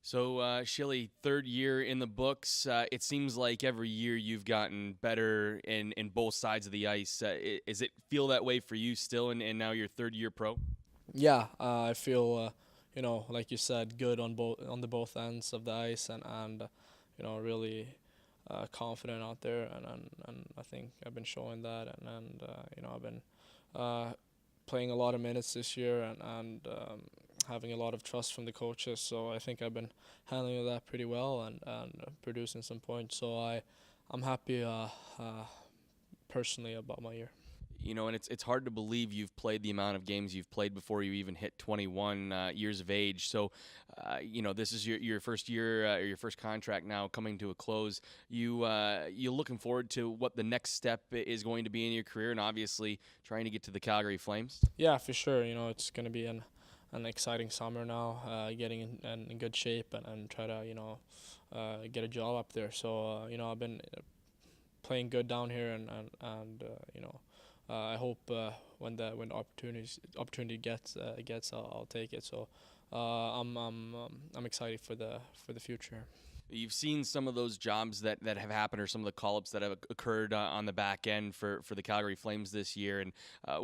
So, Shilly, third year in the books. It seems like every year you've gotten better in both sides of the ice. Is it feel that way for you still, and now you're third year pro? Yeah, I feel like you said, good on the both ends of the ice, and really confident out there, and I think I've been showing that, and I've been uh, playing a lot of minutes this year, and having a lot of trust from the coaches. So I think I've been handling that pretty well, and producing some points. So I'm happy personally about my year. And it's hard to believe you've played the amount of games you've played before you even hit 21 years of age. So, this is your first year or your first contract now coming to a close. You looking forward to what the next step is going to be in your career, and obviously trying to get to the Calgary Flames. Yeah, for sure. It's gonna be an exciting summer now. Getting in good shape, and try to get a job up there. So I've been playing good down here, and I hope when the opportunity gets, I'll take it. So I'm excited for the future. You've seen some of those jobs that have happened, or some of the call-ups that have occurred on the back end for the Calgary Flames this year. And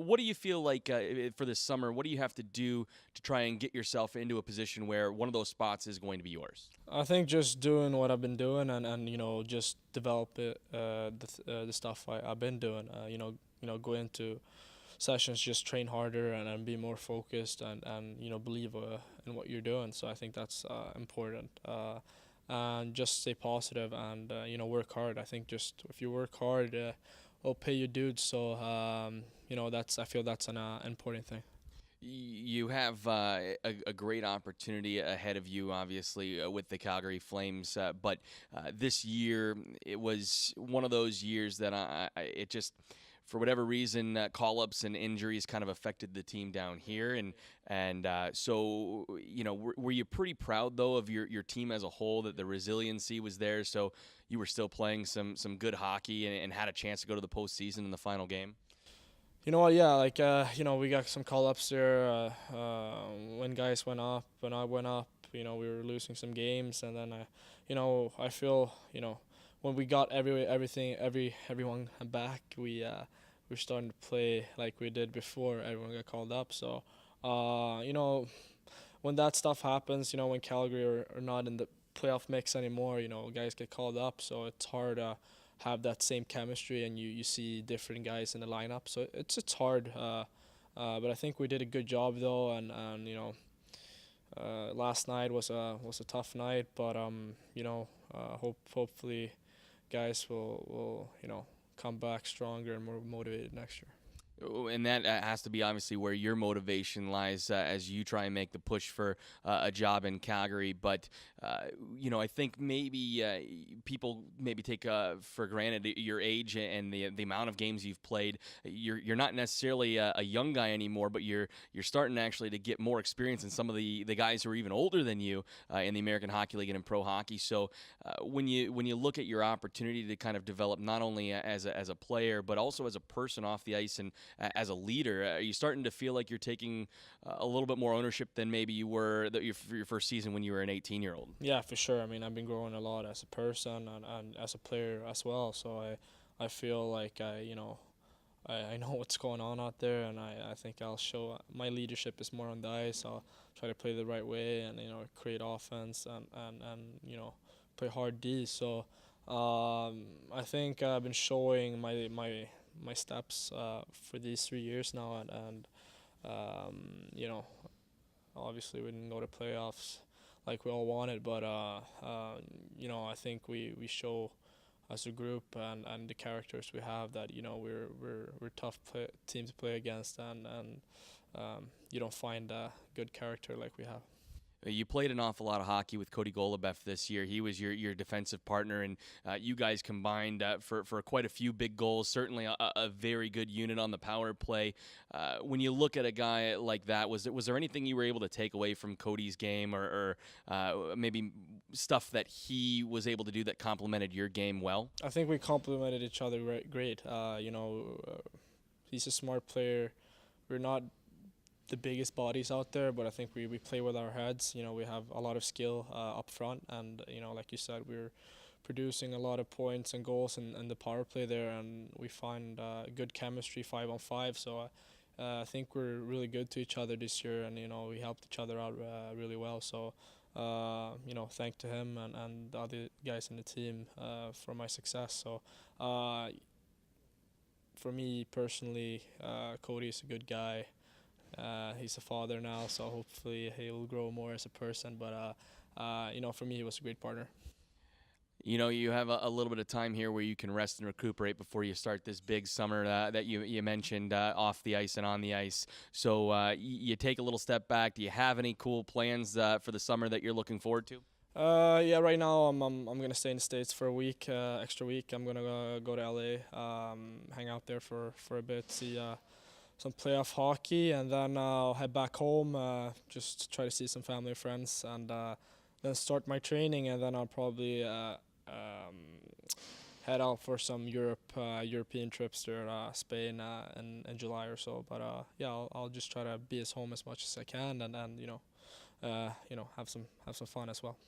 what do you feel like for this summer? What do you have to do to try and get yourself into a position where one of those spots is going to be yours? I think just doing what I've been doing, and just develop it, the stuff I've been doing. Go into sessions, just train harder, and be more focused, and believe in what you're doing. So I think that's important. And just stay positive, and work hard. I think just if you work hard, it'll pay you dues. So that's I feel that's an important thing. You have a great opportunity ahead of you, obviously, with the Calgary Flames. But this year, it was one of those years that it just, for whatever reason, call-ups and injuries kind of affected the team down here. So, were you pretty proud, though, of your team as a whole, that the resiliency was there, so you were still playing some good hockey and had a chance to go to the postseason in the final game? You know what? Yeah, like we got some call ups there when guys went up, when I went up. We were losing some games, and then I feel when we got everyone back, we're starting to play like we did before everyone got called up. So, when that stuff happens, when Calgary are not in the playoff mix anymore, guys get called up, so it's hard to have that same chemistry, and you see different guys in the lineup. So it's hard, but I think we did a good job though, and last night was a tough night, but hopefully guys will come back stronger and more motivated next year. And that has to be obviously where your motivation lies as you try and make the push for a job in Calgary. But I think maybe people maybe take for granted your age and the amount of games you've played. You're not necessarily a young guy anymore, but you're starting actually to get more experience than some of the guys who are even older than you in the American Hockey League and in pro hockey. So when you look at your opportunity to kind of develop not only as a player but also as a person off the ice and as a leader, are you starting to feel like you're taking a little bit more ownership than maybe you were for your first season when you were an 18-year-old? Yeah, for sure. I mean, I've been growing a lot as a person, and as a player as well. So I feel like I know what's going on out there, and I think I'll show my leadership is more on the ice. I'll try to play the right way, and create offense, and play hard D. So I think I've been showing my steps for these 3 years now, and you know obviously we didn't go to playoffs like we all wanted, but I think we show as a group, and the characters we have, that we're tough team to play against, and you don't find a good character like we have. You played an awful lot of hockey with Cody Golubeff this year. He was your defensive partner, and you guys combined for quite a few big goals. Certainly a very good unit on the power play. When you look at a guy like that, was there anything you were able to take away from Cody's game, or maybe stuff that he was able to do that complemented your game well? I think we complemented each other great. He's a smart player. We're not the biggest bodies out there, but I think we play with our heads. You know, we have a lot of skill up front, and you know, like you said, we're producing a lot of points and goals in the power play there, and we find good chemistry 5-on-5. So I think we're really good to each other this year, and you know, we helped each other out really well. So you know, thank to him and the other guys in the team for my success. So for me personally, Cody is a good guy. He's a father now, so hopefully he will grow more as a person. But you know, for me, he was a great partner. You know, you have a little bit of time here where you can rest and recuperate before you start this big summer that you mentioned off the ice and on the ice. So you take a little step back. Do you have any cool plans for the summer that you're looking forward to? Yeah, right now I'm gonna stay in the States for a week, extra week. I'm gonna go to LA, hang out there for a bit, see some playoff hockey, and then I'll head back home, just try to see some family and friends, and then start my training, and then I'll probably head out for some European trips to Spain in July or so. But yeah, I'll just try to be as home as much as I can, and you know, have some fun as well.